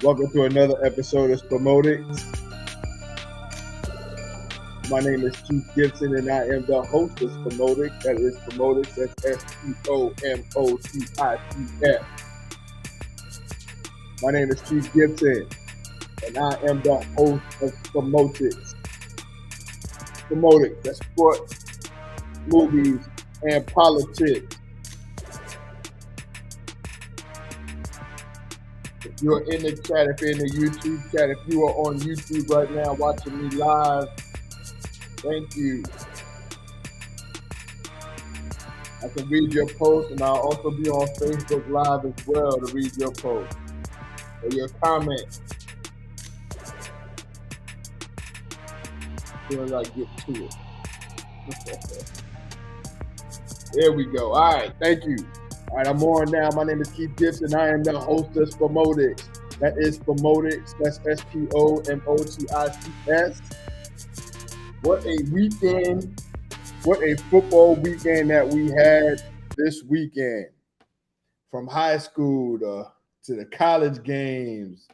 Welcome to another episode of Spomotics. My name is Chief Gibson, and I am the host of Spomotics. That is Spomotics. That's Spomotics. My name is Chief Gibson, and I am the host of Spomotics. Spomotics, that's sports, movies, and politics. If you're in the chat, if you're in the YouTube chat, if you are on YouTube right now watching me live, thank you. I can read your post, and I'll also be on Facebook Live as well to read your post or your comment as soon as I get to it. There we go. All right, thank you. All right, I'm on now. My name is Keith Gibson. I am the host of Spomotics. That is Spomotics. That's Spomotics. What a weekend. What a football weekend that we had this weekend. From high school to the college games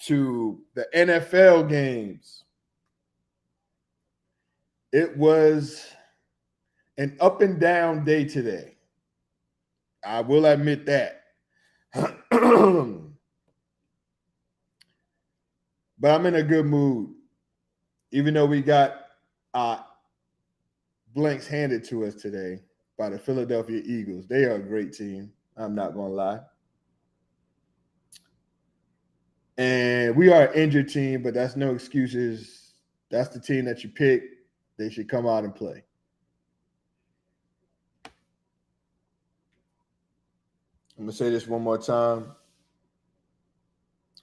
to the NFL games. It was an up and down day today. I will admit that. But I'm in a good mood. Even though we got blanks handed to us today by the Philadelphia Eagles. They are a great team. I'm not going to lie. And we are an injured team, but that's no excuses. That's the team that you pick. They should come out and play. I'm going to say this one more time.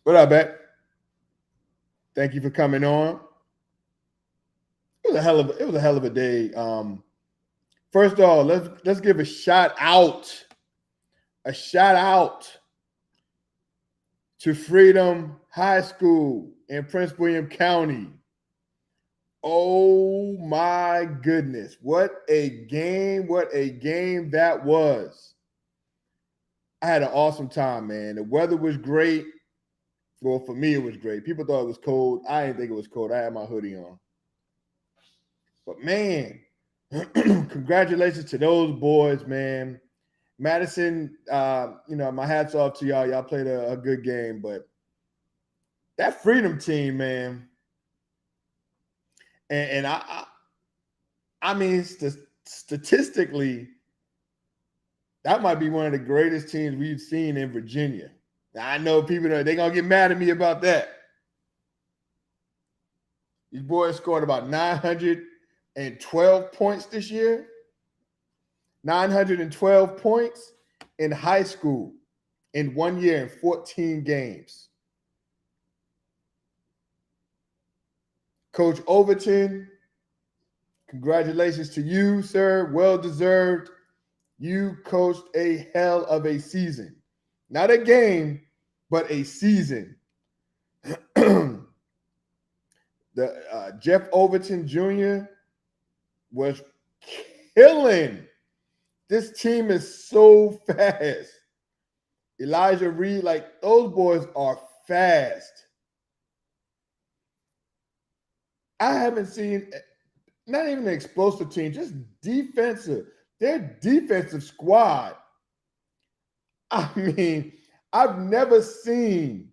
What up, Beck? Thank you for coming on. It was a hell of a day. First of all, let's give a shout out to Freedom High School in Prince William County. Oh my goodness. What a game that was. I had an awesome time, man. The weather was great. Well, for me, it was great. People thought it was cold. I didn't think it was cold. I had my hoodie on. But, man, congratulations to those boys, man. Madison, my hat's off to y'all. Y'all played a good game. But that Freedom team, man, and I mean, statistically, that might be one of the greatest teams we've seen in Virginia. Now, I know people, they're going to get mad at me about that. These boys scored about 912 points this year. 912 points in high school in 1 year in 14 games. Coach Overton, congratulations to you, sir. Well deserved. You coached a hell of a season. Not a game, but a season. Jeff Overton Jr. was killing. This team is so fast. Elijah Reed, like those boys are fast. I haven't seen not even an explosive team, just defensive. Their defensive squad. I mean, I've never seen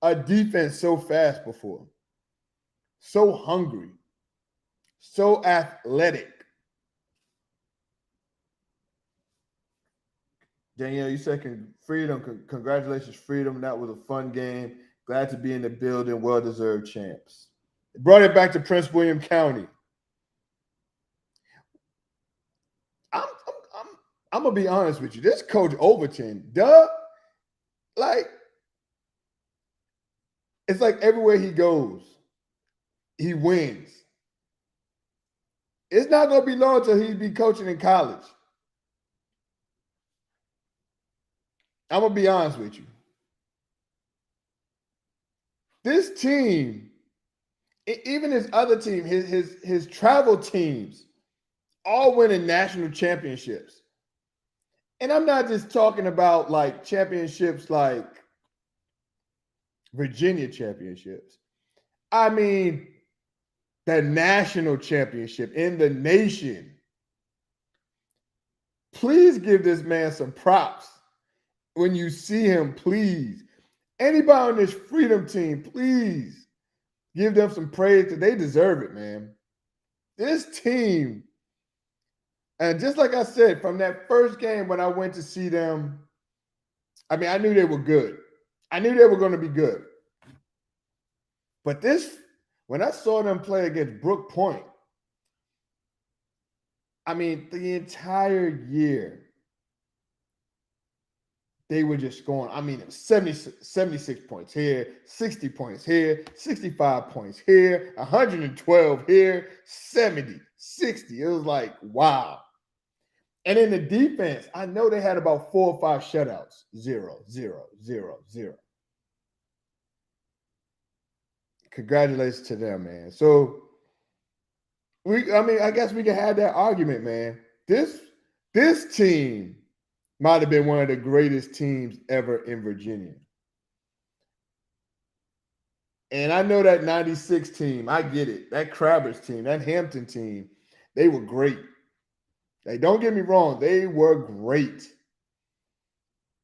a defense so fast before. So hungry. So athletic. Danielle, you said Freedom. Congratulations, Freedom. That was a fun game. Glad to be in the building. Well-deserved champs. It brought it back to Prince William County. I'm going to be honest with you. This Coach Overton, it's like everywhere he goes, he wins. It's not going to be long until he'll be coaching in college. I'm going to be honest with you. This team, even his other team, his travel teams, all winning national championships. And I'm not just talking about like championships like Virginia championships. I mean, the national championship in the nation. Please give this man some props when you see him, please. Anybody on this Freedom team, please give them some praise because they deserve it, man. This team, and just like I said, from that first game when I went to see them, I mean, I knew they were good. I knew they were going to be good. But when I saw them play against Brook Point, I mean, the entire year, they were just scoring. I mean, 76 points here, 60 points here, 65 points here, 112 here, 70, 60. It was like, wow. And in the defense, I know they had about 4 or 5 shutouts. 0, 0, 0, 0. Congratulations to them, man. So, I guess we can have that argument, man. This team might have been one of the greatest teams ever in Virginia. And I know that 96 team, I get it. That Crabbers team, that Hampton team, they were great. Like, don't get me wrong, they were great.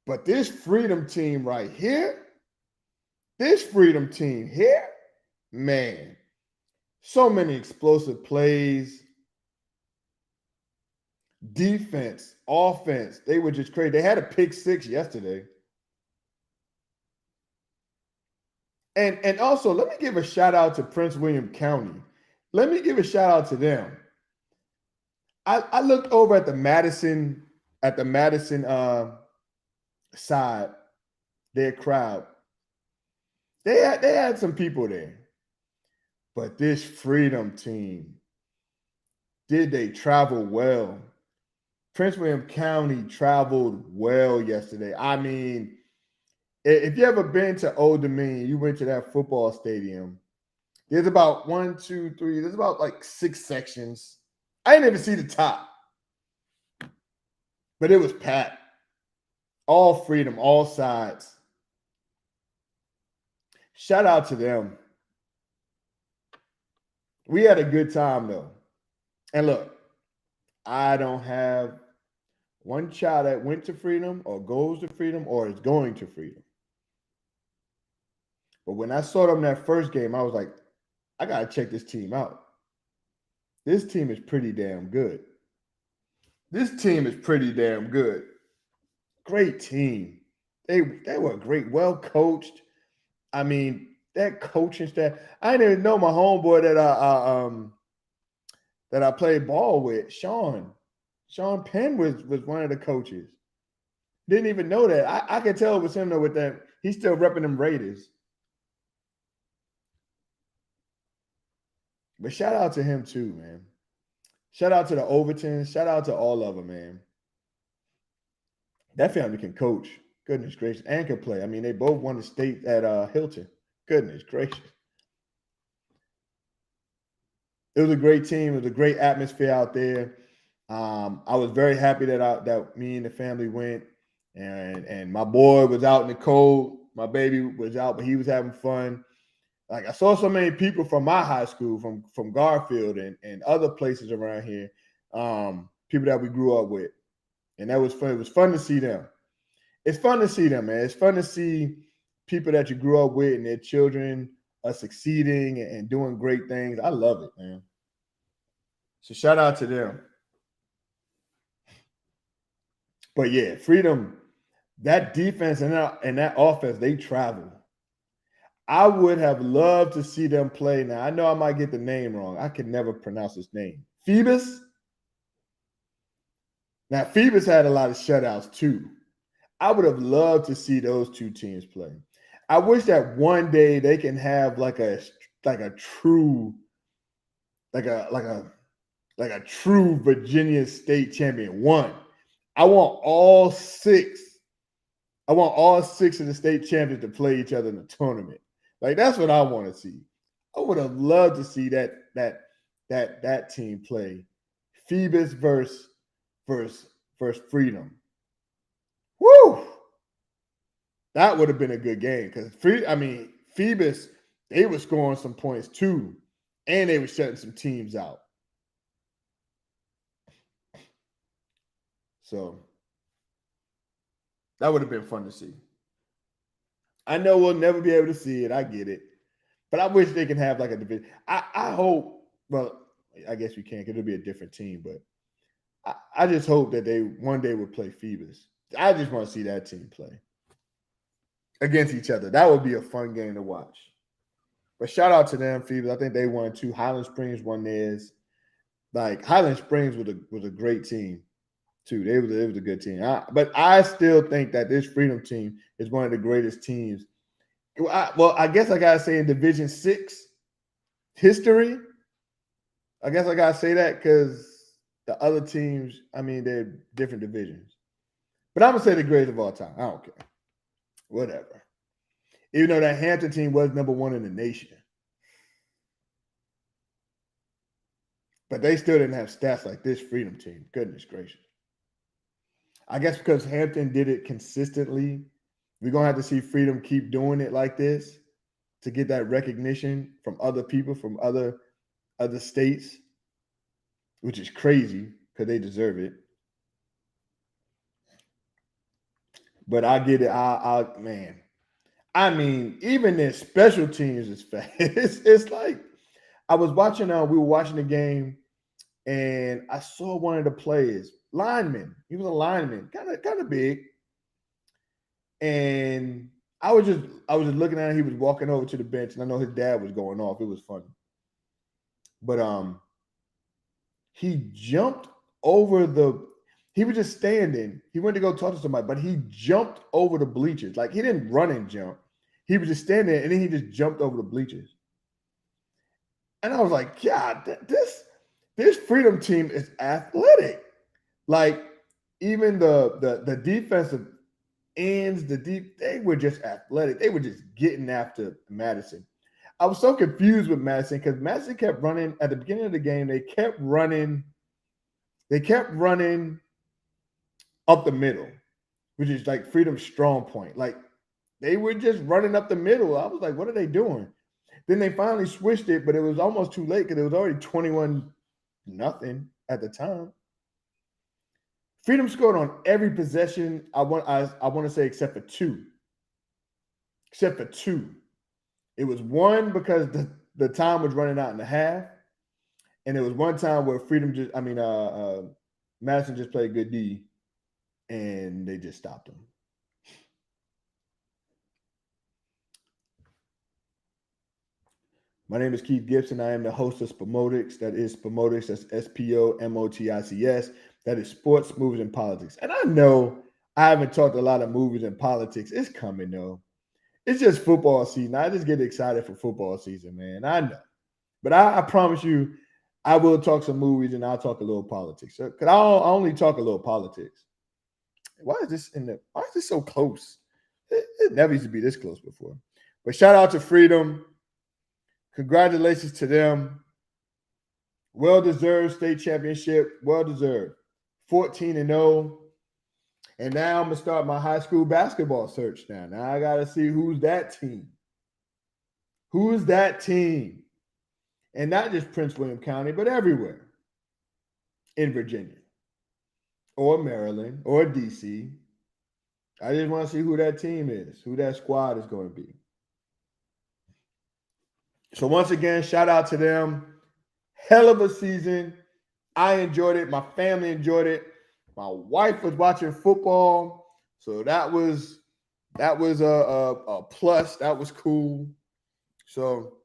But this Freedom team right here, man, so many explosive plays. Defense, offense, they were just crazy. They had a pick 6 yesterday. And also, let me give a shout out to Prince William County. Let me give a shout out to them. I looked over at the Madison side, their crowd. They had some people there. But this Freedom team, did they travel well? Prince William County traveled well yesterday. I mean, if you ever been to Old Dominion, you went to that football stadium. There's about 1, 2, 3. There's about like 6 sections. I didn't even see the top, but it was packed. All Freedom, all sides. Shout out to them. We had a good time though. And look, I don't have one child that went to Freedom or goes to Freedom or is going to Freedom. But when I saw them that first game, I was like, I got to check this team out. This team is pretty damn good. Great team. They were great, well coached. I mean, that coaching staff. I didn't even know my homeboy that I played ball with, Sean Penn was one of the coaches. Didn't even know that. I could tell it was him though with that. He's still repping them Raiders. But shout out to him too, man. Shout out to the Overtons. Shout out to all of them, man. That family can coach. Goodness gracious. And can play. I mean, they both won the state at Hilton. Goodness gracious. It was a great team. It was a great atmosphere out there. I was very happy that me and the family went, and my boy was out in the cold. My baby was out, but he was having fun. Like, I saw so many people from my high school, from Garfield and other places around here, people that we grew up with, and that was fun. It was fun to see them. It's fun to see them, man. It's fun to see people that you grew up with and their children are succeeding and doing great things. I love it, man. So shout out to them. But yeah, Freedom, that defense and that offense, they travel. I would have loved to see them play. Now, I know I might get the name wrong. I can never pronounce his name. Phoebus? Now, Phoebus had a lot of shutouts too. I would have loved to see those two teams play. I wish that one day they can have like a true Virginia State champion. One. I want all 6. I want all 6 of the state champions to play each other in the tournament. Like, that's what I want to see. I would have loved to see that team play. Phoebus versus Freedom. Woo! That would have been a good game because Phoebus, they were scoring some points too, and they were shutting some teams out. So that would have been fun to see. I know we'll never be able to see it. I get it. But I wish they could have like a division. I hope, well, I guess we can't because it'll be a different team, but I just hope that they one day would play Phoebus. I just want to see that team play against each other. That would be a fun game to watch. But shout out to them, Phoebus. I think they won 2. Highland Springs won theirs. Like Highland Springs was a great team too. It was a good team. But I still think that this Freedom team is one of the greatest teams. I guess I gotta say in Division 6 history. I guess I gotta say that because the other teams, I mean, they're different divisions. But I'm gonna say the greatest of all time. I don't care. Whatever. Even though that Hampton team was number 1 in the nation. But they still didn't have stats like this Freedom team. Goodness gracious. I guess because Hampton did it consistently, we're going to have to see Freedom keep doing it like this to get that recognition from other people, from other states, which is crazy because they deserve it. But I get it. Man. I mean, even their special teams is fast. It's like I was watching, we were watching the game, and I saw one of the players, lineman. He was a lineman, kind of big. And I was just looking at him. He was walking over to the bench, and I know his dad was going off. It was funny. But he jumped over he was just standing. He went to go talk to somebody, but he jumped over the bleachers. Like he didn't run and jump. He was just standing there, and then he just jumped over the bleachers. And I was like, God, this Freedom team is athletic. Like even the defensive ends, they were just athletic. They were just getting after Madison. I was so confused with Madison because Madison kept running at the beginning of the game. They kept running up the middle, which is like Freedom's strong point. Like they were just running up the middle. I was like, what are they doing? Then they finally switched it, but it was almost too late because it was already 21-0 at the time. Freedom scored on every possession. I want to say except for two. Except for two. It was one because the time was running out in the half, and it was one time where Madison just played good D, and they just stopped him. My name is Keith Gibson. I am the host of Spomotics. That is Spomotics. That's SPOMOTICS. That is sports, movies, and politics. And I know I haven't talked a lot of movies and politics. It's coming, though. It's just football season. I just get excited for football season, man. I know. But I promise you, I will talk some movies and I'll talk a little politics. Because I only talk a little politics. Why is this so close? It never used to be this close before. But shout out to Freedom. Congratulations to them. Well-deserved state championship. Well-deserved. 14-0. And now I'm going to start my high school basketball search now. Now I got to see who's that team. Who's that team? And not just Prince William County, but everywhere in Virginia or Maryland or D.C. I just want to see who that team is, who that squad is going to be. So once again, shout out to them. Hell of a season. I enjoyed it. My family enjoyed it. My wife was watching football, so that was a plus. That was cool. So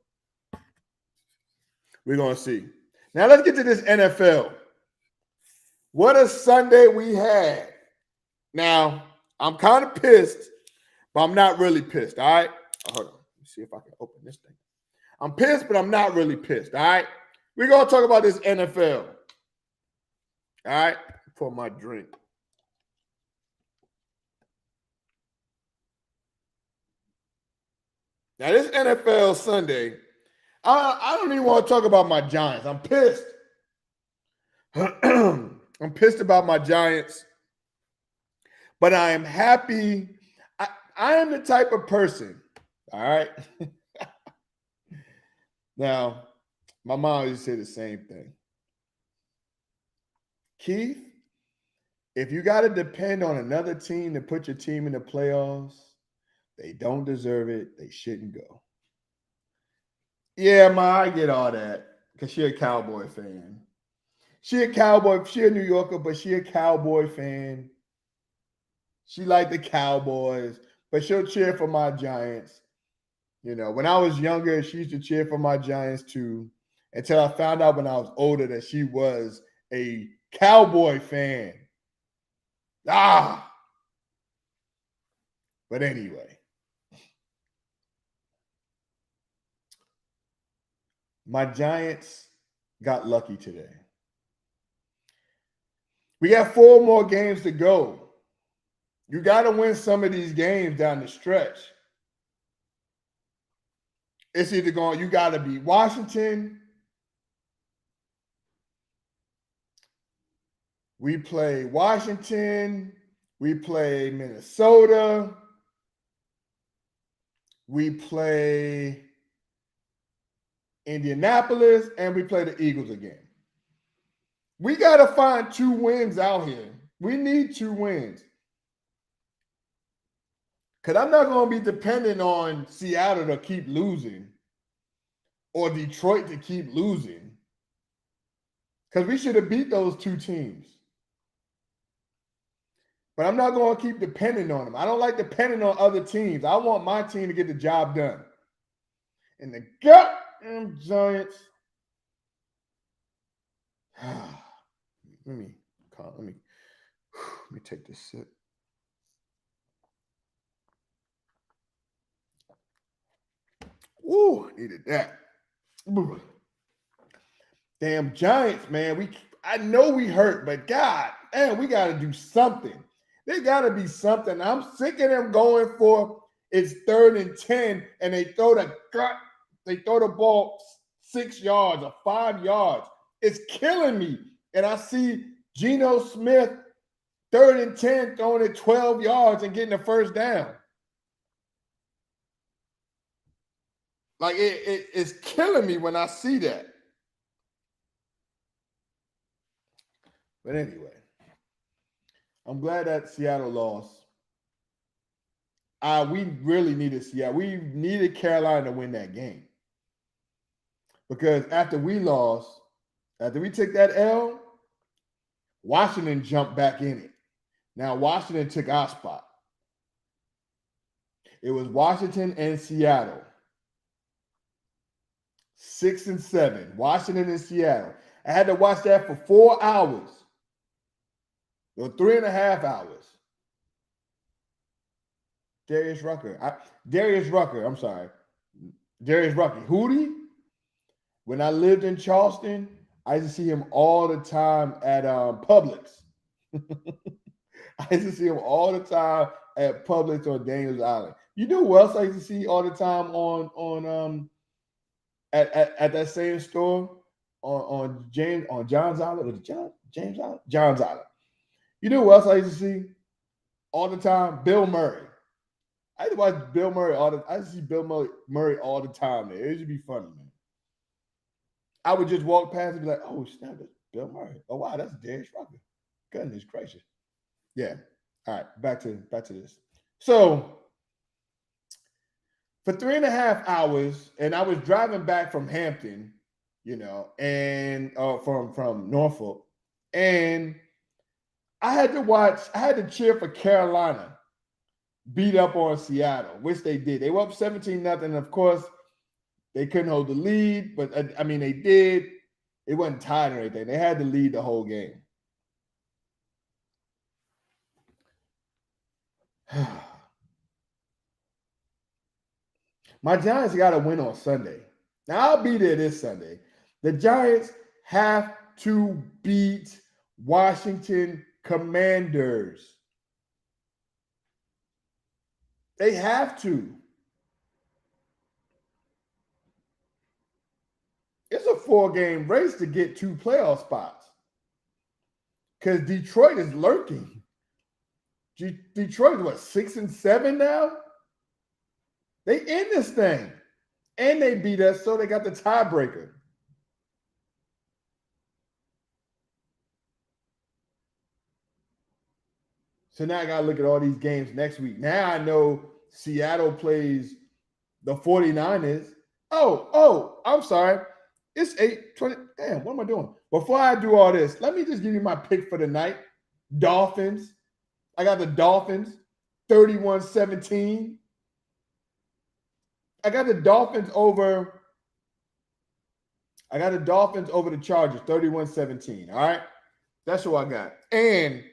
we're gonna see. Now let's get to this NFL. What a Sunday we had. Now I'm kind of pissed, but I'm not really pissed. All right. Hold on. Let me see if I can open this thing. I'm pissed, but I'm not really pissed. All right. We're gonna talk about this NFL. All right. For my drink. Now, this NFL Sunday, I don't even want to talk about my Giants. I'm pissed. I'm pissed about my Giants, but I am happy. I am the type of person, all right? Now, my mom used to say the same thing. Keith, if you got to depend on another team to put your team in the playoffs, they don't deserve it. They shouldn't go. Yeah, Ma, I get all that because she a Cowboy fan. She a Cowboy. She a New Yorker, but she a Cowboy fan. She like the Cowboys, but she'll cheer for my Giants. You know, when I was younger, she used to cheer for my Giants too. Until I found out when I was older that she was a Cowboy fan. But anyway, my Giants got lucky today. We got 4 more games to go. You got to win some of these games down the stretch. It's either going, you got to beat Washington. We play Washington. We play Minnesota. We play Indianapolis, and we play the Eagles again. We got to find 2 wins out here. We need 2 wins. Because I'm not going to be dependent on Seattle to keep losing or Detroit to keep losing. Because we should have beat those 2 teams. But I'm not going to keep depending on them. I don't like depending on other teams. I want my team to get the job done. And the goddamn Giants. Let me take this sip. Ooh, needed that. Damn Giants, man. I know we hurt, but God, man, we got to do something. There got to be something. I'm sick of them going for it's 3rd and 10, and they throw the ball 6 yards or 5 yards. It's killing me. And I see Geno Smith 3rd and 10 throwing it 12 yards and getting the first down. Like it's killing me when I see that. But anyway, I'm glad that Seattle lost. We really needed Seattle. We needed Carolina to win that game. Because after we took that L, Washington jumped back in it. Now Washington took our spot. It was Washington and Seattle. 6 and 7. Washington and Seattle. I had to watch that for 4 hours. Or 3.5 hours. Darius Rucker. I'm sorry. Darius Rucker. Hootie. When I lived in Charleston, I used to see him all the time at Publix. I used to see him all the time at Publix on Daniels Island. You know who else I used to see all the time at that same store on John's Island? Was it James Island? John's Island. You know who else I used to see all the time? Bill Murray. I used to watch Bill Murray I used to see Bill Murray all the time there. It used to be funny, man. I would just walk past and be like, oh, snap, that's Bill Murray. Oh, wow, that's Darius Rucker. Goodness gracious. Yeah. All right, back to this. So for 3.5 hours, and I was driving back from Hampton, and from Norfolk, and I had to cheer for Carolina beat up on Seattle, which they did. They were up 17-0. Of course, they couldn't hold the lead, but they did. It wasn't tied or anything. They had to lead the whole game. My Giants got to win on Sunday. Now, I'll be there this Sunday. The Giants have to beat Washington Commanders. They have to. It's a 4-game race to get 2 playoff spots. Because Detroit is lurking. Detroit is 6 and 7 now? They in this thing. And they beat us, so they got the tiebreaker. So now I got to look at all these games next week. Now I know Seattle plays the 49ers. I'm sorry. It's 8:20. Damn, what am I doing? Before I do all this, let me just give you my pick for the night. Dolphins. I got the Dolphins 31-17. I got the Dolphins over the Chargers 31-17. All right. That's what I got. And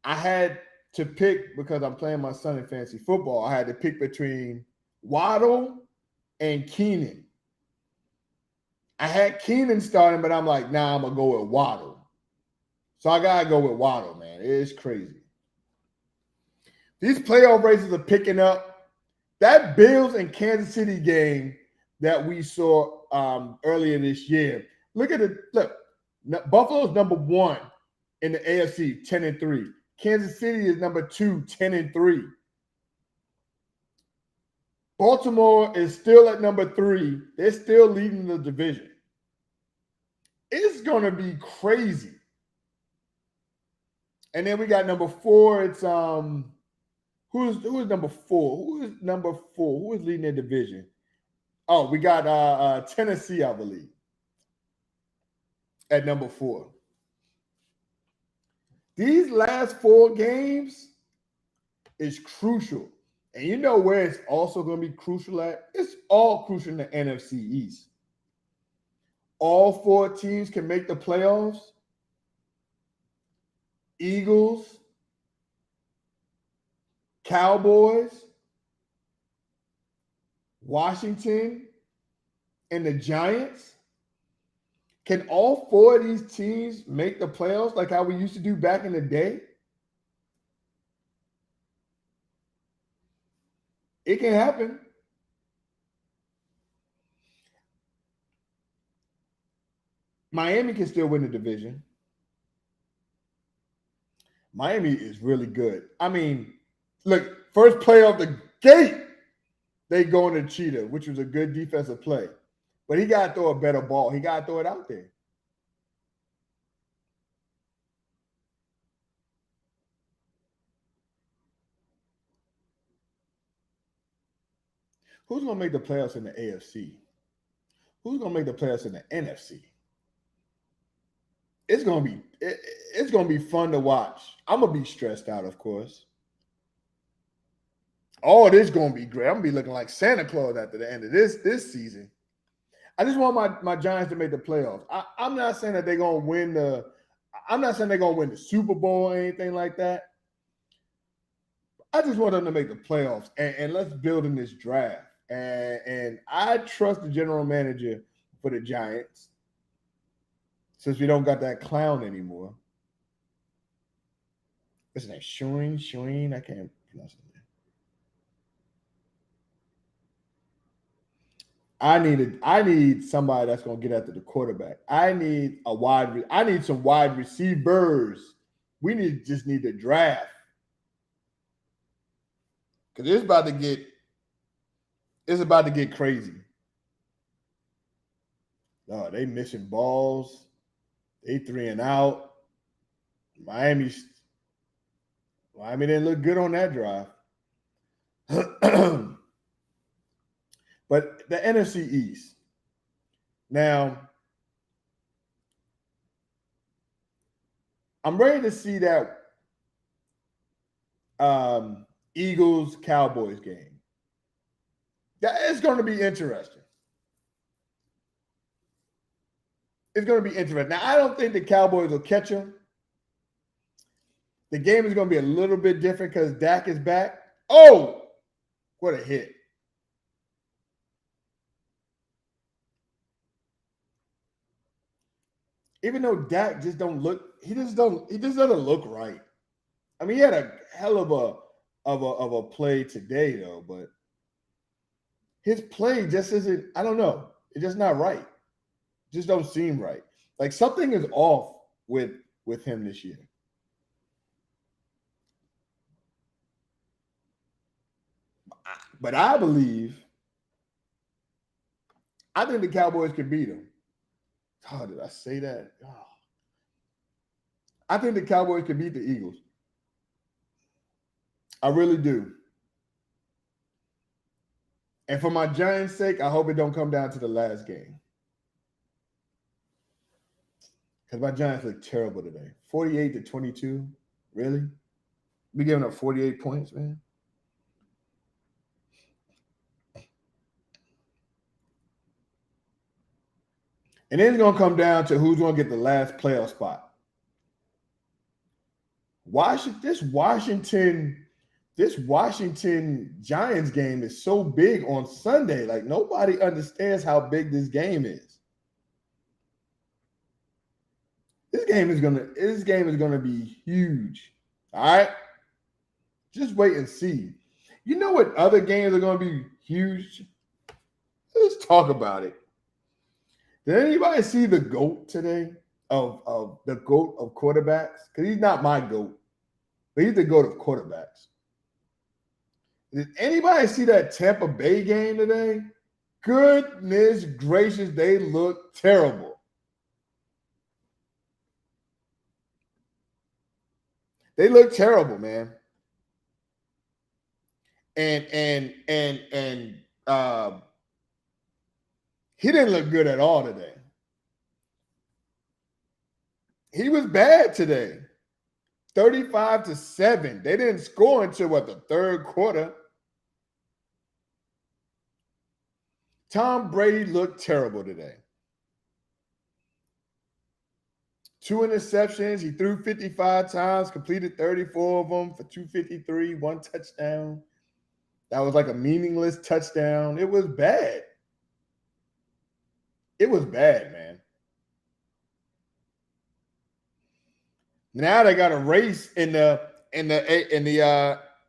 I had to pick, because I'm playing my son in fantasy football, I had to pick between Waddle and Keenan. I had Keenan starting, but I'm like, nah, I'm going to go with Waddle. So I got to go with Waddle, man. It's crazy. These playoff races are picking up. That Bills and Kansas City game that we saw earlier this year. Look at it. Look, Buffalo's number 1 in the AFC, 10-3. Kansas City is number 2, 10-3. Baltimore is still at number 3. They're still leading the division. It's going to be crazy. And then we got number 4. It's who's number 4? Who is number 4? Who is leading the division? Oh, we got Tennessee, I believe, at number 4. These last 4 games is crucial. And you know where it's also going to be crucial at? It's all crucial in the NFC East. All 4 teams can make the playoffs. Eagles, Cowboys, Washington, and the Giants. Can all 4 of these teams make the playoffs like how we used to do back in the day? It can happen. Miami can still win the division. Miami is really good. I mean, look, first play off the gate, they go into Cheetah, which was a good defensive play. But he got to throw a better ball. He got to throw it out there. Who's going to make the playoffs in the AFC? Who's going to make the playoffs in the NFC? It's going to be fun to watch. I'm going to be stressed out, of course. Oh, this is going to be great. I'm going to be looking like Santa Claus after the end of this season. I just want my Giants to make the playoffs. I'm not saying that they're going to win the Super Bowl or anything like that. I just want them to make the playoffs, and let's build in this draft. And I trust the general manager for the Giants, since we don't got that clown anymore. What's his name? Showing. I can't pronounce it. I need somebody that's gonna get after the quarterback. I need some wide receivers. We just need to draft. Because it's about to get crazy. No, they missing balls. They 3 and out. Miami didn't look good on that drive. But the NFC East. Now, I'm ready to see that Eagles Cowboys game. That is going to be interesting. It's going to be interesting. Now, I don't think the Cowboys will catch them. The game is going to be a little bit different because Dak is back. Oh, what a hit. Even though Dak just doesn't look right. I mean, he had a hell of a play today, though, but his play just isn't, I don't know. It's just not right. It just don't seem right. Like something is off with him this year. But I believe I think the Cowboys can beat them. Oh, did I say that? Oh. I think the Cowboys can beat the Eagles. I really do. And for my Giants' sake, I hope it don't come down to the last game. Because my Giants look terrible today. 48-22. Really? We giving up 48 points, man? And then it's going to come down to who's going to get the last playoff spot. This Washington Giants game is so big on Sunday. Like nobody understands how big this game is. This game is gonna be huge. All right. Just wait and see. You know what other games are gonna be huge? Let's talk about it. Did anybody see the GOAT today of the GOAT of quarterbacks? Because he's not my GOAT, but he's the GOAT of quarterbacks. Did anybody see that Tampa Bay game today? Goodness gracious, they look terrible. They look terrible, man. And he didn't look good at all today. He was bad today. 35-7. They didn't score until the third quarter. Tom Brady looked terrible today. 2 interceptions. He threw 55 times, completed 34 of them for 253, 1 touchdown. That was like a meaningless touchdown. It was bad. It was bad, man. Now they got a race in the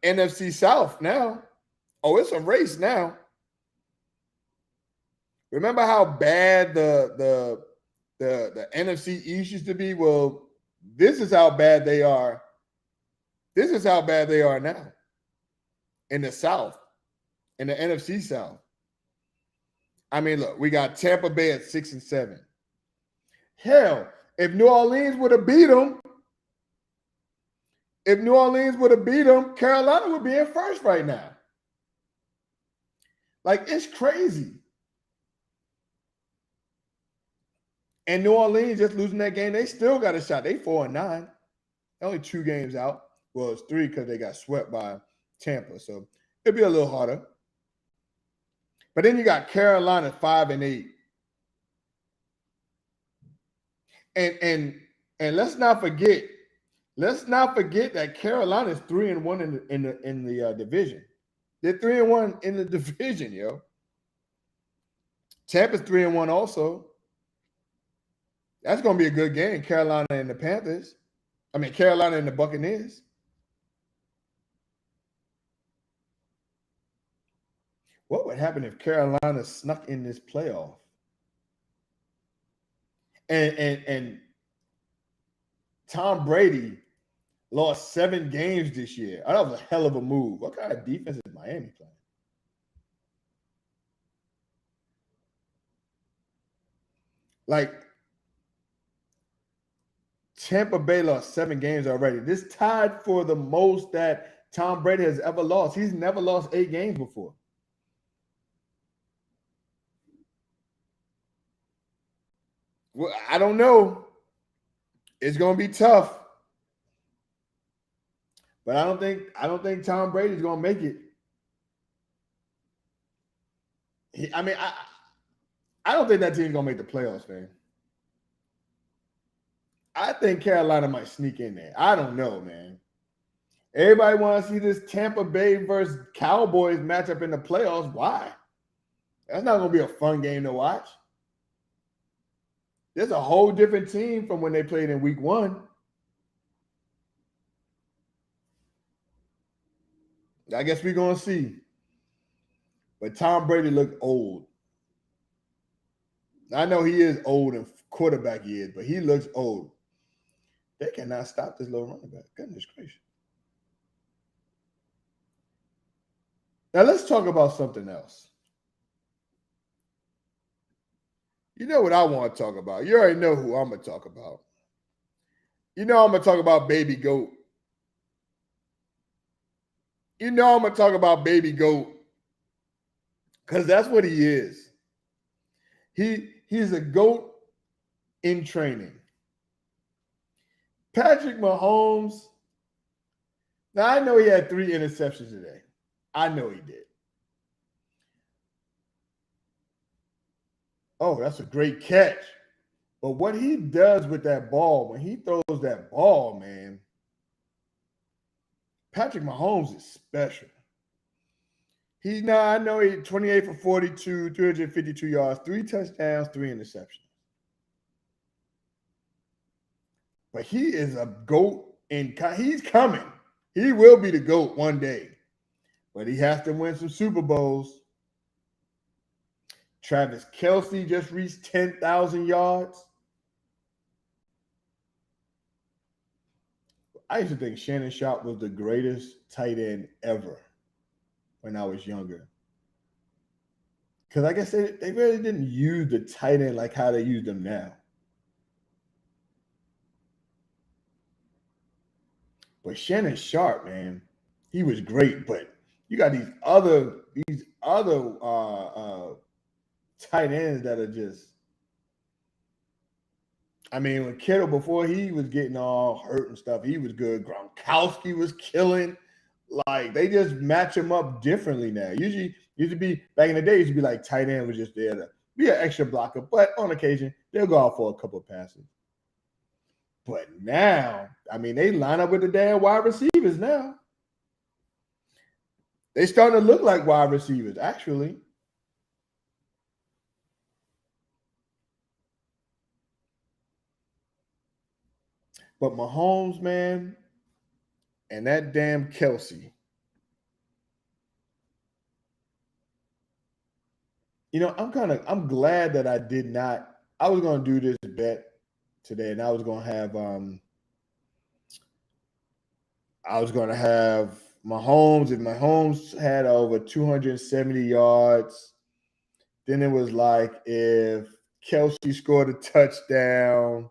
NFC South now. Oh, it's a race now. Remember how bad the NFC East used to be? Well, this is how bad they are. This is how bad they are now in the South, in the NFC South. I mean, look, we got Tampa Bay at 6-7. Hell, if New Orleans would have beat them, Carolina would be in first right now. Like, it's crazy. And New Orleans just losing that game, they still got a shot. They 4-9. Only 2 games out. Well, it's 3 because they got swept by Tampa. So it'll be a little harder. But then you got Carolina 5-8. And let's not forget that Carolina is 3-1 in the division. They're 3-1 in the division, yo. Tampa's 3-1 also. That's going to be a good game, Carolina and the Panthers. I mean, Carolina and the Buccaneers. What would happen if Carolina snuck in this playoff? And Tom Brady lost 7 games this year. Oh, that was a hell of a move. What kind of defense is Miami playing? Like, Tampa Bay lost 7 games already. This tied for the most that Tom Brady has ever lost. He's never lost 8 games before. Well, I don't know. It's going to be tough. But I don't think Tom Brady's going to make it. I don't think that team's going to make the playoffs, man. I think Carolina might sneak in there. I don't know, man. Everybody wants to see this Tampa Bay versus Cowboys matchup in the playoffs. Why? That's not going to be a fun game to watch. There's a whole different team from when they played in week 1. I guess we're going to see. But Tom Brady looked old. I know he is old in quarterback years, but he looks old. They cannot stop this little running back. Goodness gracious. Now let's talk about something else. You know what I want to talk about. You already know who I'm going to talk about. You know I'm going to talk about Baby Goat. You know I'm going to talk about Baby Goat because that's what he is. He's a GOAT in training. Patrick Mahomes, now I know he had 3 interceptions today. I know he did. Oh, that's a great catch. But what he does with that ball, when he throws that ball, man, Patrick Mahomes is special. I know he 28 for 42, 352 yards, 3 touchdowns, 3 interceptions. But he is a GOAT, and he's coming. He will be the GOAT one day. But he has to win some Super Bowls. Travis Kelce just reached 10,000 yards. I used to think Shannon Sharp was the greatest tight end ever when I was younger. Because I guess they really didn't use the tight end like how they use them now. But Shannon Sharp, man, he was great. But you got these other tight ends that are just. I mean, when Kittle, before he was getting all hurt and stuff, he was good. Gronkowski was killing. Like, they just match him up differently now. Usually be back in the day, used to be like tight end was just there to be an extra blocker, but on occasion they'll go out for a couple of passes. But now, I mean, they line up with the damn wide receivers now. They starting to look like wide receivers, actually. But Mahomes, man, and that damn Kelce. You know, I'm glad that I did not. I was gonna do this bet today, and I was gonna have Mahomes. If Mahomes had over 270 yards, then it was like if Kelce scored a touchdown.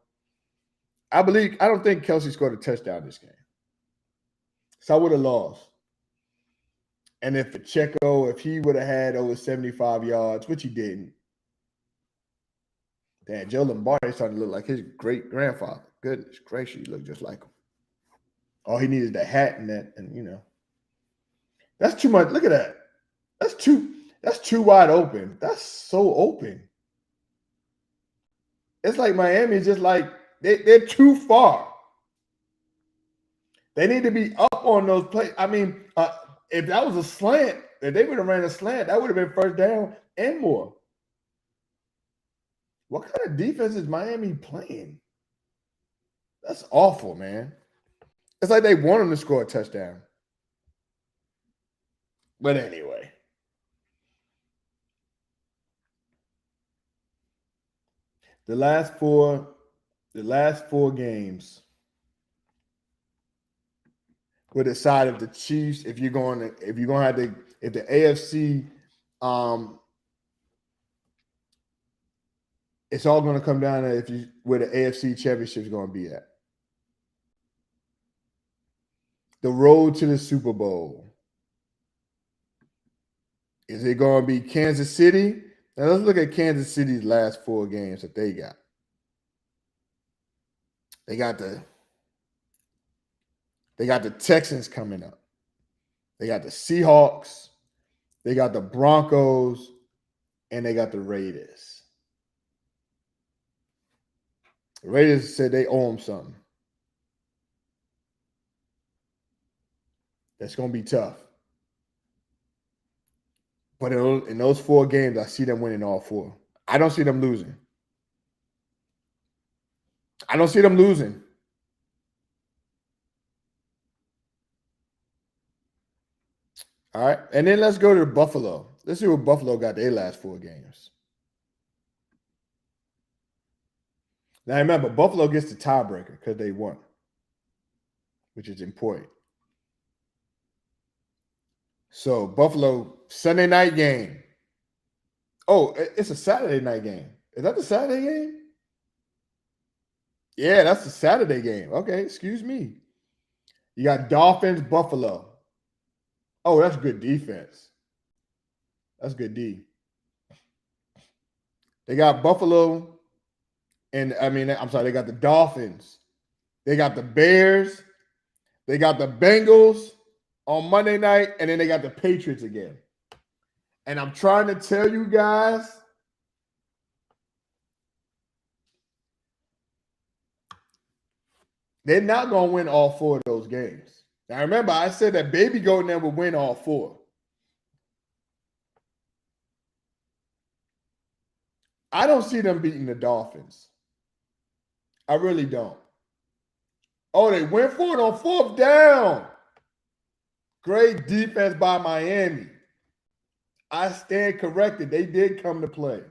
I don't think Kelce scored a touchdown this game. So I would have lost. And if Pacheco, if he would have had over 75 yards, which he didn't, damn, Joe Lombardi starting to look like his great grandfather. Goodness gracious, he looked just like him. All he needed the hat and that, and you know. That's too much. Look at that. That's too wide open. That's so open. It's like Miami's just like they're too far. They need to be up on those plays. I mean, if that was a slant, if they would have ran a slant, that would have been first down and more. What kind of defense is Miami playing? That's awful, man. It's like they want them to score a touchdown. But anyway. The last four games will decide if the Chiefs, if the AFC, it's all going to come down to where the AFC championship is going to be at. The road to the Super Bowl. Is it going to be Kansas City? Now let's look at Kansas City's last 4 games that they got. They got the Texans coming up. They got the Seahawks. They got the Broncos. And they got the Raiders. The Raiders said they owe them something. That's going to be tough. But in those 4 games, I see them winning all 4. I don't see them losing. All right. And then let's go to Buffalo. Let's see what Buffalo got their last 4 games. Now, remember, Buffalo gets the tiebreaker because they won, which is important. So, Buffalo, Sunday night game. Oh, it's a Saturday night game. Is that the Saturday game? Yeah, that's the Saturday game. Okay, excuse me. You got Dolphins, Buffalo. Oh, that's good defense. That's good D. They got Buffalo, and I mean, I'm sorry, they got the Dolphins. They got the Bears. They got the Bengals on Monday night, and then they got the Patriots again. And I'm trying to tell you guys, they're not going to win all four of those games. Now, remember, I said that Baby Goat never win all four. I don't see them beating the Dolphins. I really don't. Oh, they went for it on fourth down. Great defense by Miami. I stand corrected. They did come to play.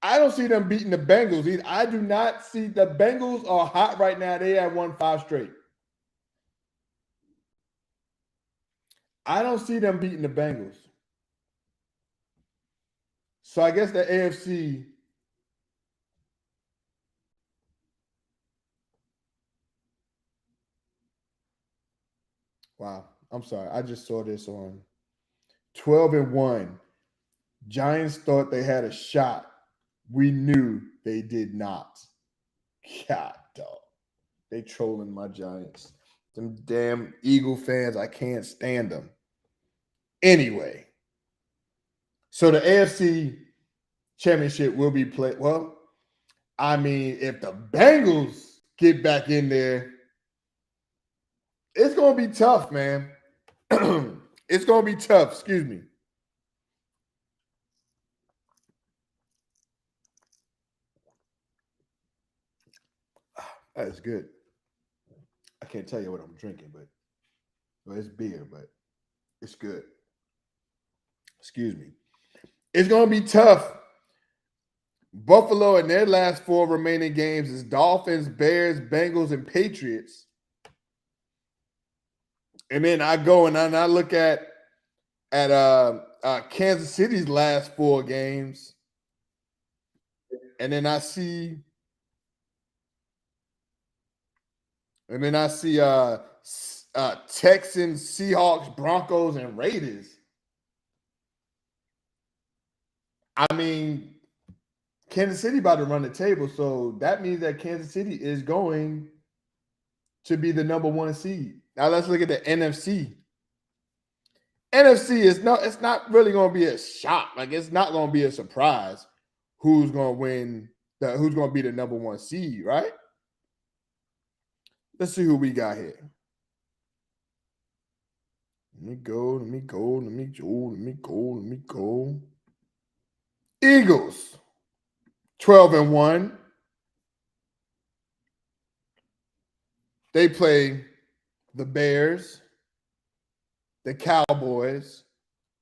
I don't see them beating the Bengals either. I do not see the Bengals are hot right now. They have won 5 straight. I don't see them beating the Bengals. So I guess the AFC. Wow. I'm sorry. I just saw this on 12-1. Giants thought they had a shot. We knew they did not. God, dog. They trolling my Giants. Them damn Eagle fans, I can't stand them. Anyway, so the AFC Championship will be played. Well, I mean, if the Bengals get back in there, it's going to be tough, man. It's going to be tough. Excuse me. That's good. I can't tell you what I'm drinking, but well, it's beer, but it's good. Excuse me. It's going to be tough. Buffalo in their last 4 remaining games is Dolphins, Bears, Bengals, and Patriots. And then I go and I look at Kansas City's last 4 games, and then I see Texans, Seahawks, Broncos, and Raiders. I mean, Kansas City about to run the table, so that means that Kansas City is going to be the number 1 seed. Now let's look at the NFC. NFC is it's not really going to be a shock. Like, it's not going to be a surprise who's going to win, who's going to be the number 1 seed, right? Let's see who we got here. Let me go. Eagles, 12-1. They play the Bears, the Cowboys,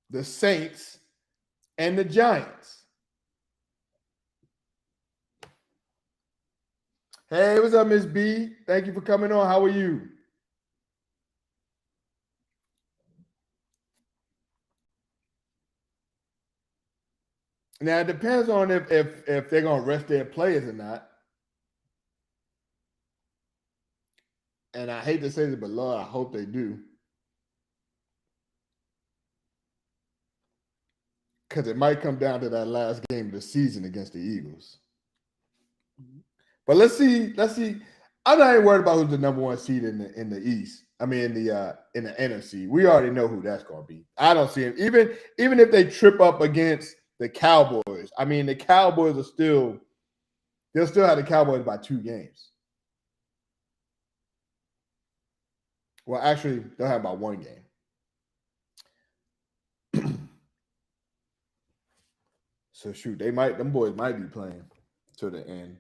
the Saints, and the Giants. Hey, what's up, Miss B? Thank you for coming on. How are you? Now it depends on if they're gonna rest their players or not. And I hate to say this, but Lord, I hope they do. Because it might come down to that last game of the season against the Eagles. But let's see. I'm not even worried about who's the number 1 seed in the East. I mean, in the NFC. We already know who that's going to be. I don't see him. Even if they trip up against the Cowboys. I mean, the Cowboys they'll still have the Cowboys by 2 games. Well, actually, they'll have about 1 game. So shoot, them boys might be playing to the end.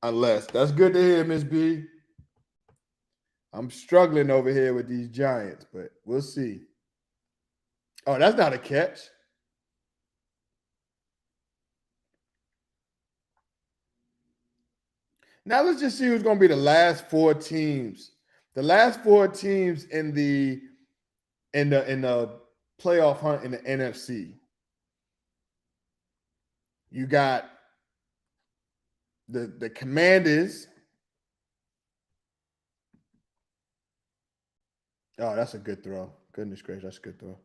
Unless that's good to hear, Miss B. I'm struggling over here with these Giants, but we'll see. Oh, that's not a catch. Now let's just see who's going to be the last 4 teams. The last 4 teams in the playoff hunt in the NFC. You got the Commanders. Oh, that's a good throw. Goodness gracious, that's a good throw.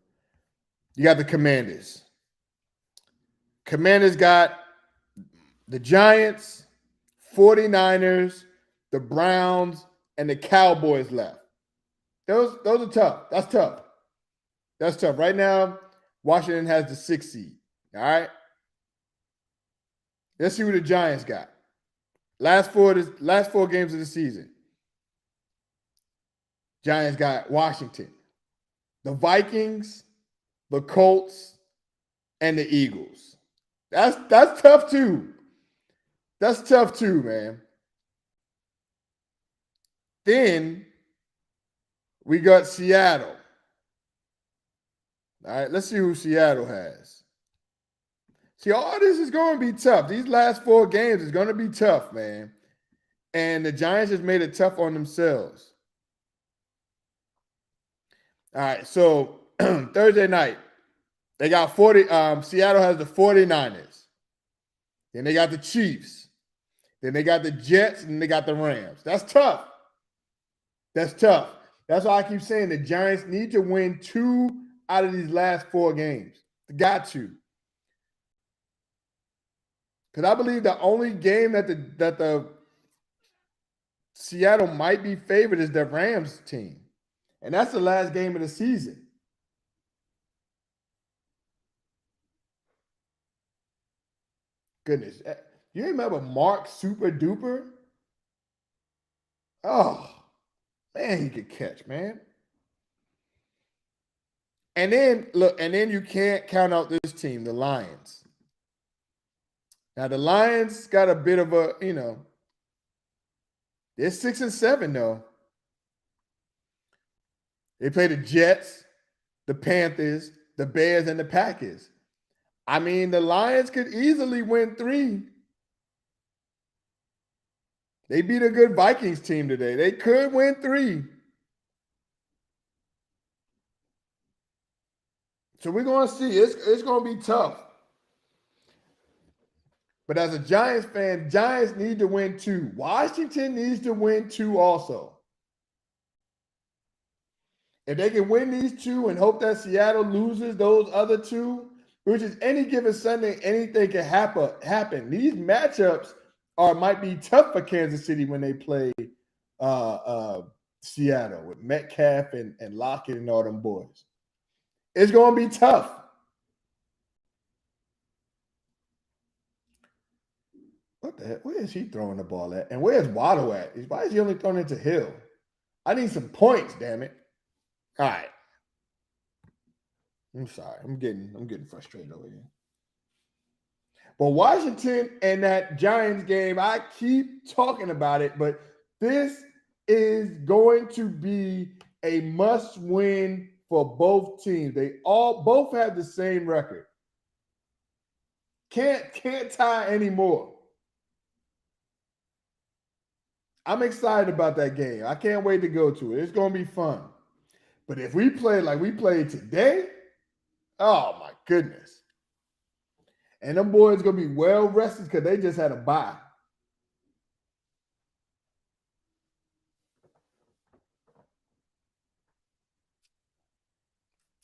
You got the Commanders. Commanders got the Giants, 49ers, the Browns, and the Cowboys left. Those are tough. That's tough. That's tough. Right now, Washington has the 6th seed. All right. Let's see what the Giants got. Last four games of the season. Giants got Washington, the Vikings, the Colts, and the Eagles. That's tough too. That's tough too, man. Then we got Seattle. All right, let's see who Seattle has. See, all this is going to be tough. These last 4 games is going to be tough, man. And the Giants just made it tough on themselves. All right, so Thursday night, they got Seattle has the 49ers. Then they got the Chiefs. Then they got the Jets, and they got the Rams. That's tough. That's tough. That's why I keep saying the Giants need to win 2 out of these last 4 games. They got to. Because I believe the only game that the Seattle might be favored is the Rams team. And that's the last game of the season. Goodness. You remember Mark Super Duper? Oh, man, he could catch, man. And then, look, you can't count out this team, the Lions. Now, the Lions got a bit of a, they're 6-7, though. They play the Jets, the Panthers, the Bears, and the Packers. I mean, the Lions could easily win 3. They beat a good Vikings team today. They could win 3. So we're going to see. It's going to be tough. But as a Giants fan, Giants need to win 2. Washington needs to win 2 also. If they can win these 2 and hope that Seattle loses those other 2, which is any given Sunday, anything can happen. These matchups might be tough for Kansas City when they play Seattle with Metcalf and Lockett and all them boys. It's going to be tough. What the heck? Where is he throwing the ball at? And where's Waddle at? Why is he only throwing it to Hill? I need some points, damn it. All right. I'm sorry. I'm getting frustrated over here. But Washington and that Giants game, I keep talking about it, but this is going to be a must-win for both teams. They both have the same record. Can't tie anymore. I'm excited about that game. I can't wait to go to it. It's going to be fun. But if we play like we played today, oh my goodness. And them boys going to be well rested because they just had a bye.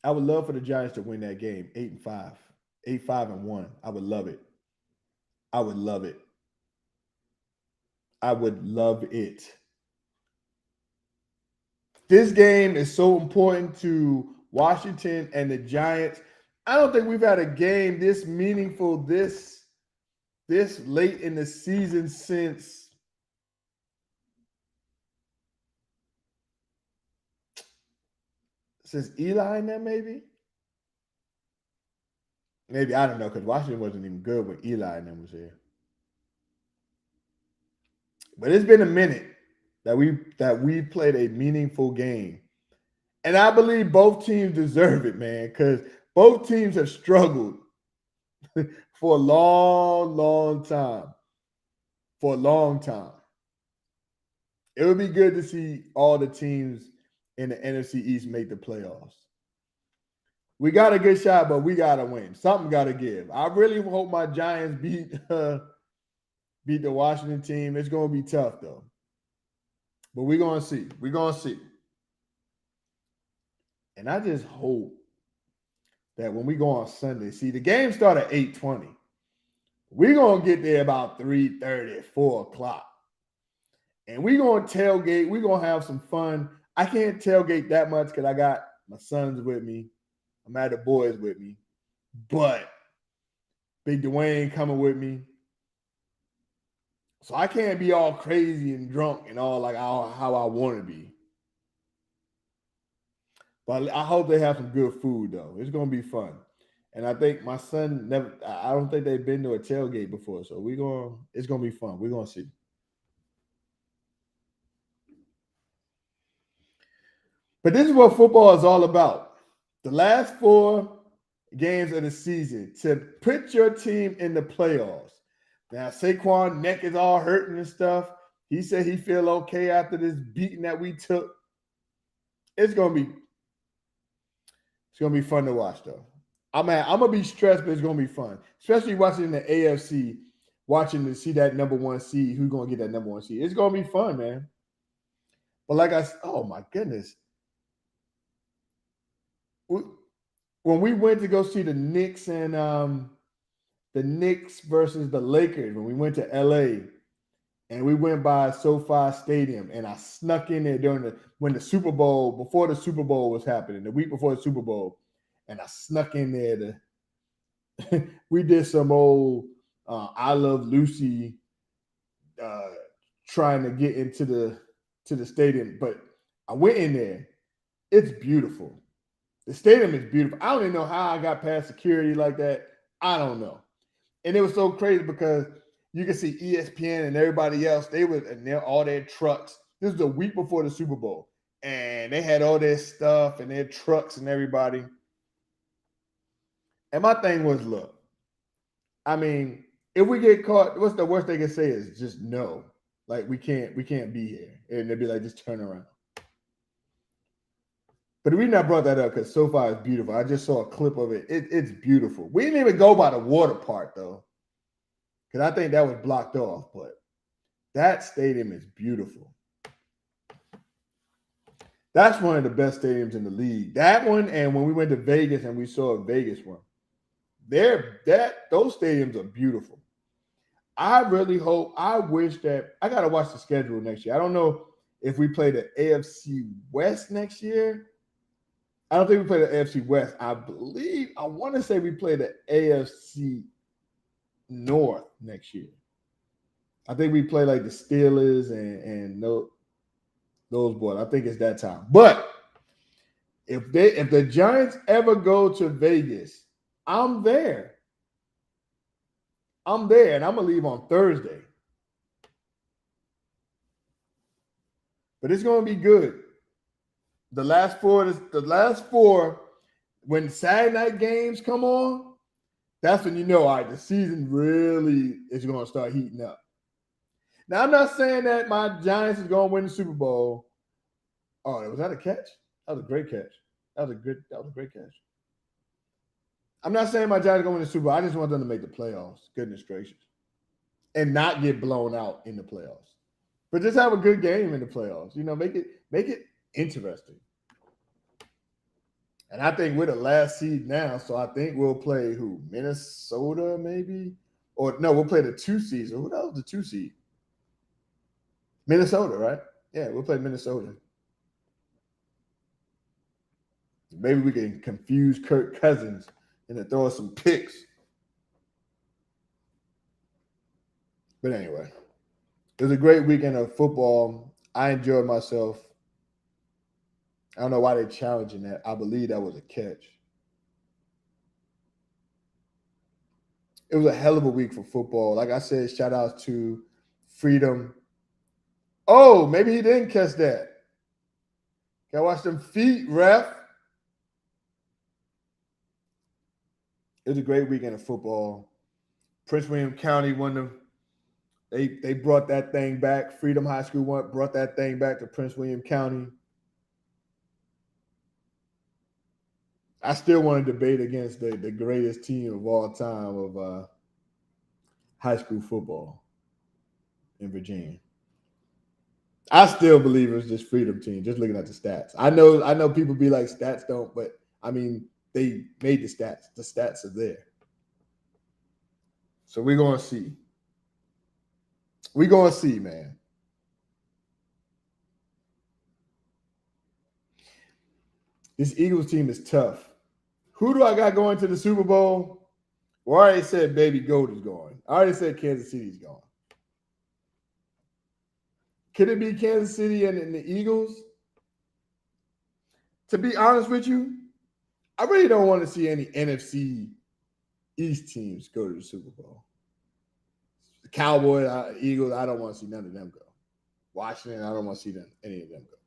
I would love for the Giants to win that game 8-5, 8-5-1. I would love it. I would love it. I would love it. This game is so important to Washington and the Giants. I don't think we've had a game this meaningful this late in the season since Eli in there, maybe. Maybe, I don't know, because Washington wasn't even good when Eli and them was here. But it's been a minute that we played a meaningful game. And I believe both teams deserve it, man, because both teams have struggled for a long, long time. For a long time. It would be good to see all the teams in the NFC East make the playoffs. We got a good shot, but we got to win. Something got to give. I really hope my Giants beat the Washington team. It's going to be tough, though. But we're going to see. We're going to see. And I just hope that when we go on Sunday, see, the game start at 8:20. We're going to get there about 3:30, 4 o'clock. And we're going to tailgate. We're going to have some fun. I can't tailgate that much because I got my sons with me. I'm at the boys with me. But Big Dwayne coming with me. So I can't be all crazy and drunk and all like how I want to be. But I hope they have some good food, though. It's going to be fun. And I think my son I don't think they've been to a tailgate before. So it's going to be fun. We're going to see. But this is what football is all about. The last 4 games of the season to put your team in the playoffs. Now, Saquon's neck is all hurting and stuff. He said he feel okay after this beating that we took. It's gonna be fun to watch, though. I'm gonna be stressed, but it's gonna be fun, especially watching the AFC, watching to see that number 1 seed. Who's gonna get that number 1 seed? It's gonna be fun, man. But oh my goodness, when we went to go see the Knicks and the Knicks versus the Lakers, when we went to LA and we went by SoFi Stadium, and I snuck in there when the Super Bowl, before the Super Bowl was happening, the week before the Super Bowl, and I snuck in there we did some old I Love Lucy trying to get into the stadium, but I went in there. It's beautiful. The stadium is beautiful. I don't even know how I got past security like that. I don't know. And it was so crazy because you can see ESPN and everybody else. They were in all their trucks. This was a week before the Super Bowl. And they had all their stuff and their trucks and everybody. And my thing was, look, I mean, if we get caught, what's the worst they can say is just no. Like, we can't be here. And they'd be like, just turn around. But the reason I brought that up, because SoFi is beautiful. I just saw a clip of it. It's beautiful. We didn't even go by the water part, though, because I think that was blocked off. But that stadium is beautiful. That's one of the best stadiums in the league. That one, and when we went to Vegas and we saw a Vegas one, those stadiums are beautiful. I really hope, I wish that, I got to watch the schedule next year. I don't know if we play the AFC West next year. I don't think we play the AFC West. I want to say we play the AFC North next year. I think we play like the Steelers and those boys. I think it's that time. But if the Giants ever go to Vegas, I'm there. I'm there, and I'm gonna leave on Thursday. But it's gonna be good. The last four, when Saturday night games come on, that's when you know, all right, the season really is going to start heating up. Now, I'm not saying that my Giants is going to win the Super Bowl. Oh, was that a catch? That was a great catch. That was a great catch. I'm not saying my Giants are going to win the Super Bowl. I just want them to make the playoffs. Goodness gracious. And not get blown out in the playoffs. But just have a good game in the playoffs. You know, make it interesting. And I think we're the last seed now, so I think we'll play who? Minnesota, maybe? Or no, we'll play the 2 seed. So who the hell is the 2 seed? Minnesota, right? Yeah, we'll play Minnesota. Maybe we can confuse Kirk Cousins and then throw us some picks. But anyway, it was a great weekend of football. I enjoyed myself. I don't know why they're challenging that. I believe that was a catch. It was a hell of a week for football. Like I said, shout outs to Freedom. Oh, maybe he didn't catch that. Gotta watch them feet, ref. It was a great weekend of football. Prince William County won them. They brought that thing back. Freedom High School brought that thing back to Prince William County. I still want to debate against the greatest team of all time of high school football in Virginia. I still believe it was just Freedom Team. Just looking at the stats, I know people be like stats don't, but I mean they made the stats. The stats are there, so we're gonna see. We're gonna see, man. This Eagles team is tough. Who do I got going to the Super Bowl? Well, I already said Baby Goat is going. I already said Kansas City's going. Could it be Kansas City and the Eagles? To be honest with you, I really don't want to see any NFC East teams go to the Super Bowl. The Cowboys, Eagles, I don't want to see none of them go. Washington, I don't want to see any of them go.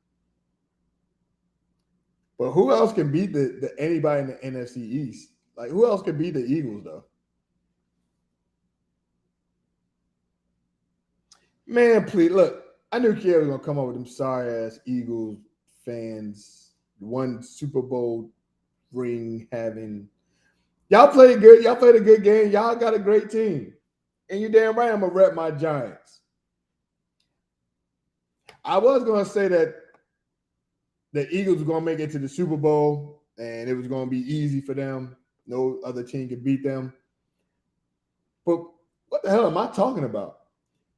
But who else can beat the anybody in the NFC East? Like who else can beat the Eagles though? Man, please look. I knew Kier was gonna come up with them sorry ass Eagles fans. One Super Bowl ring having. Y'all played good. Y'all played a good game. Y'all got a great team. And you damn right I'm gonna rep my Giants. I was gonna say that the Eagles were gonna make it to the Super Bowl and it was gonna be easy for them. No other team could beat them. But what the hell am I talking about?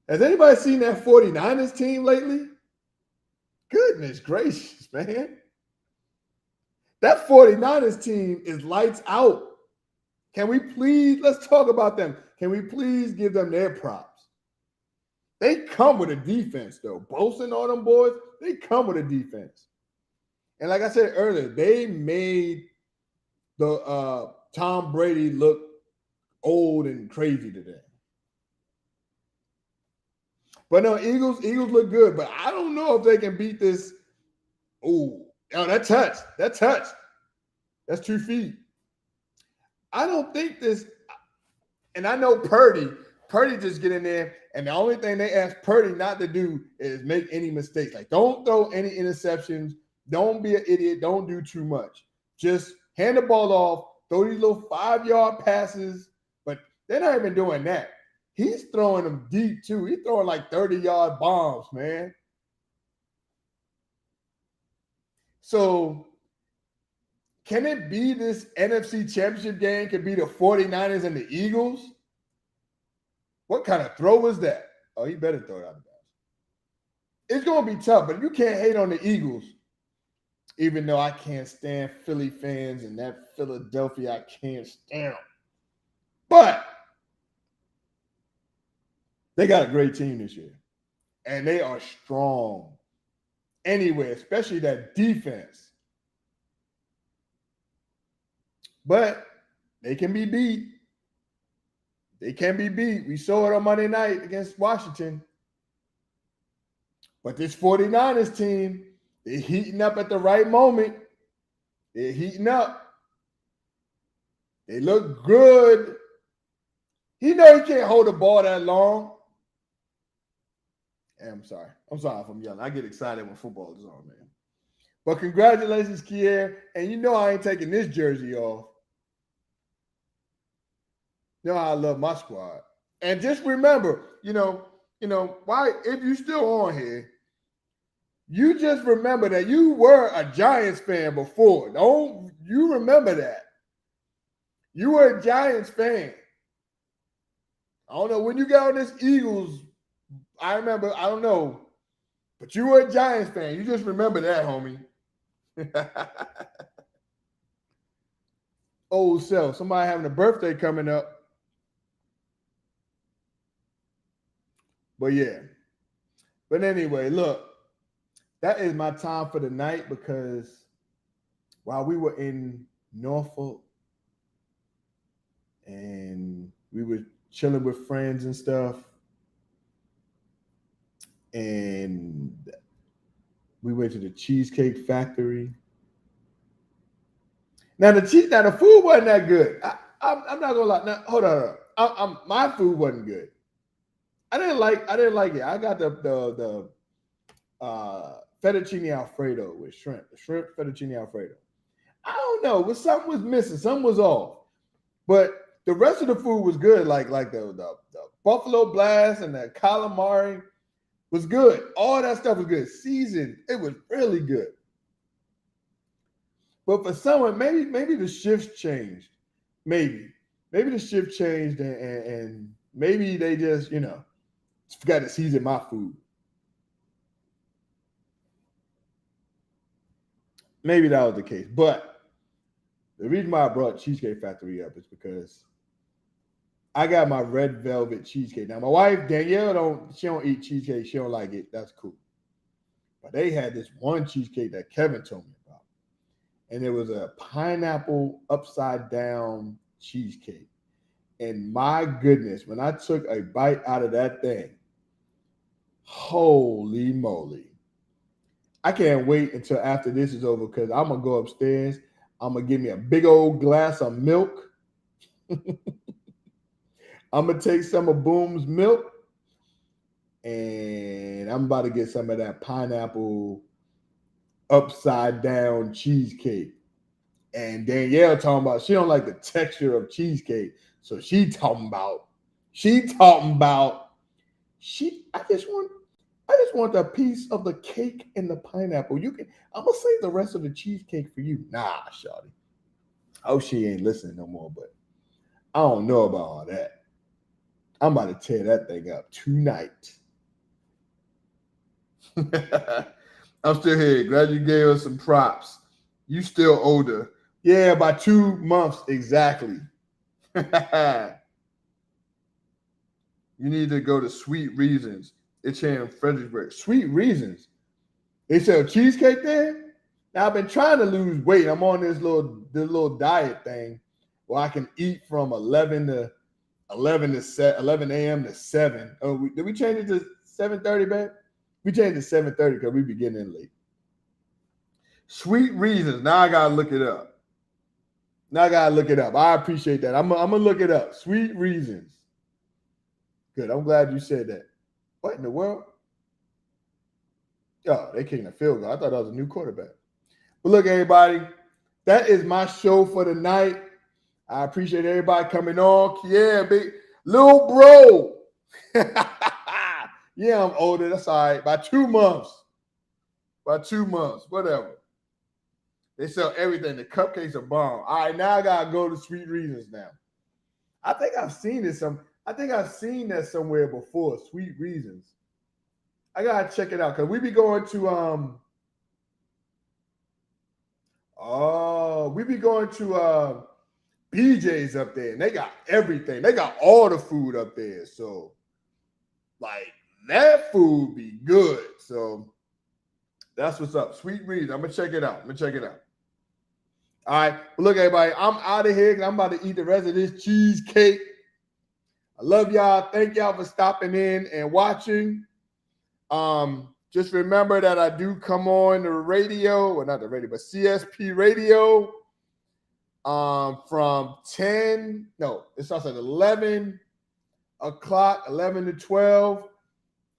Has anybody seen that 49ers team lately? Goodness gracious, man. That 49ers team is lights out. Can we please, let's talk about them. Can we please give them their props? They come with a defense, though. Bosa and all them boys, they come with a defense. And like I said earlier, they made the Tom Brady look old and crazy today. But no, Eagles look good, but I don't know if they can beat this. Oh, that touch. That's 2 feet. I don't think this, and I know Purdy just get in there, and the only thing they ask Purdy not to do is make any mistakes. Like, don't throw any interceptions. Don't be an idiot. Don't do too much. Just hand the ball off, throw these little 5-yard passes, but they're not even doing that. He's throwing them deep, too. He's throwing like 30-yard bombs, man. So, can it be this NFC Championship game could be the 49ers and the Eagles? What kind of throw was that? Oh, he better throw it out of bounds. It's going to be tough, but you can't hate on the Eagles, even though I can't stand Philly fans and that Philadelphia, I can't stand them. But they got a great team this year, and they are strong anyway, especially that defense. But they can be beat. They can be beat. We saw it on Monday night against Washington. But this 49ers team, they're heating up at the right moment. They're heating up. They look good. He know he can't hold the ball that long. I'm sorry if I'm yelling. I get excited when football is on, man. But congratulations, Kier. And you know I ain't taking this jersey off. You know I love my squad. And just remember, why if you still on here, you just remember that you were a Giants fan before. Don't you remember that? You were a Giants fan. I don't know when you got on this Eagles. I remember, I don't know, but you were a Giants fan. You just remember that, homie. Old self. Somebody having a birthday coming up. But yeah. But anyway, look, that is my time for the night because while we were in Norfolk and we were chilling with friends and stuff, and we went to the Cheesecake Factory. Now the food wasn't that good. I'm not gonna lie. Now hold on. My food wasn't good. I didn't like it. I got the fettuccine Alfredo with shrimp. The shrimp fettuccine Alfredo. I don't know, but something was missing, something was off. But the rest of the food was good, like the buffalo blast and the calamari was good. All that stuff was good. Seasoned, it was really good. But for someone, maybe the shifts changed. Maybe the shift changed, and maybe they just forgot to season my food. Maybe that was the case. But the reason why I brought Cheesecake Factory up is because I got my red velvet cheesecake. Now my wife Danielle don't eat cheesecake. She don't like it. That's cool. But they had this one cheesecake that Kevin told me about, and it was a pineapple upside down cheesecake. And my goodness, when I took a bite out of that thing, holy moly! I can't wait until after this is over because I'm gonna go upstairs. I'm gonna give me a big old glass of milk. I'm gonna take some of Boom's milk, and I'm about to get some of that pineapple upside down cheesecake. And Danielle talking about she don't like the texture of cheesecake, so she talking about I just want a piece of the cake and the pineapple. I'm gonna save the rest of the cheesecake for you. Nah, shawty. Oh, she ain't listening no more, but I don't know about all that. I'm about to tear that thing up tonight. I'm still here. Glad you gave us some props. You still older. Yeah, by 2 months exactly. You need to go to Sweet Reasons. It's here in Fredericksburg. Sweet Reasons. They sell cheesecake there. Now I've been trying to lose weight. I'm on this little diet thing where I can eat from 11 a.m. to 7. Oh, did we change it to 7:30, babe? We changed it to 7:30 because we be getting in late. Sweet Reasons. Now I gotta look it up. I appreciate that. I'm gonna look it up. Sweet Reasons. Good. I'm glad you said that. What in the world? Oh, they kicking a field goal. I thought that was a new quarterback. But look, everybody, that is my show for the night. I appreciate everybody coming on. Yeah, big little bro. Yeah, I'm older. That's all right. By 2 months. Whatever. They sell everything. The cupcakes are bomb. All right, now I gotta go to Sweet Reasons now. I think I've seen that somewhere before. Sweet Reasons. I gotta check it out because we be going to BJ's up there, and they got everything. They got all the food up there. So, like, that food be good. So that's what's up. Sweet Reasons. I'm gonna check it out. All right. Well, look, everybody, I'm out of here because I'm about to eat the rest of this cheesecake. I love y'all. Thank y'all for stopping in and watching. Just remember that I do come on the radio, well, not the radio, but CSP radio. From it starts at 11 o'clock, 11 to 12.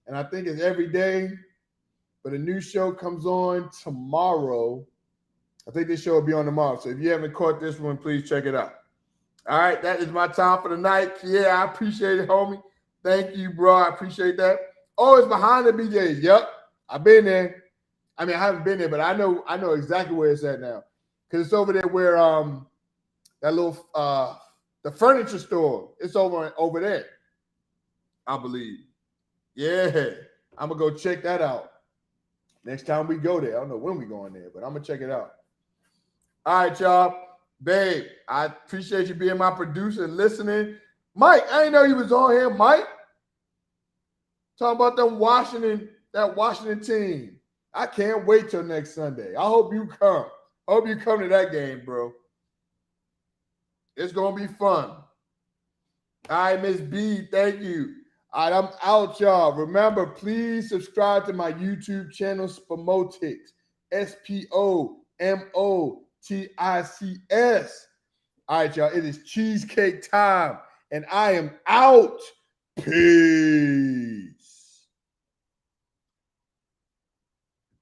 And I think it's every day. But a new show comes on tomorrow. I think this show will be on tomorrow. So if you haven't caught this one, please check it out. All right, that is my time for the night. Yeah, I appreciate it, homie. Thank you, bro. I appreciate that. Oh, it's behind the BJ's. Yep, I've been there. I mean, I haven't been there, but I know exactly where it's at now. Because it's over there where that little the furniture store. It's over there, I believe. Yeah, I'm gonna go check that out next time we go there. I don't know when we going there, but I'm gonna check it out. All right, y'all. Babe, I appreciate you being my producer and listening. Mike, I didn't know you was on here. Mike, talking about that Washington team. I can't wait till next Sunday. I hope you come. I hope you come to that game, bro. It's going to be fun. All right, Miss B, thank you. All right, I'm out, y'all. Remember, please subscribe to my YouTube channel, Spomotics. SPOMOTICS. All right, y'all. It is cheesecake time, and I am out. Peace.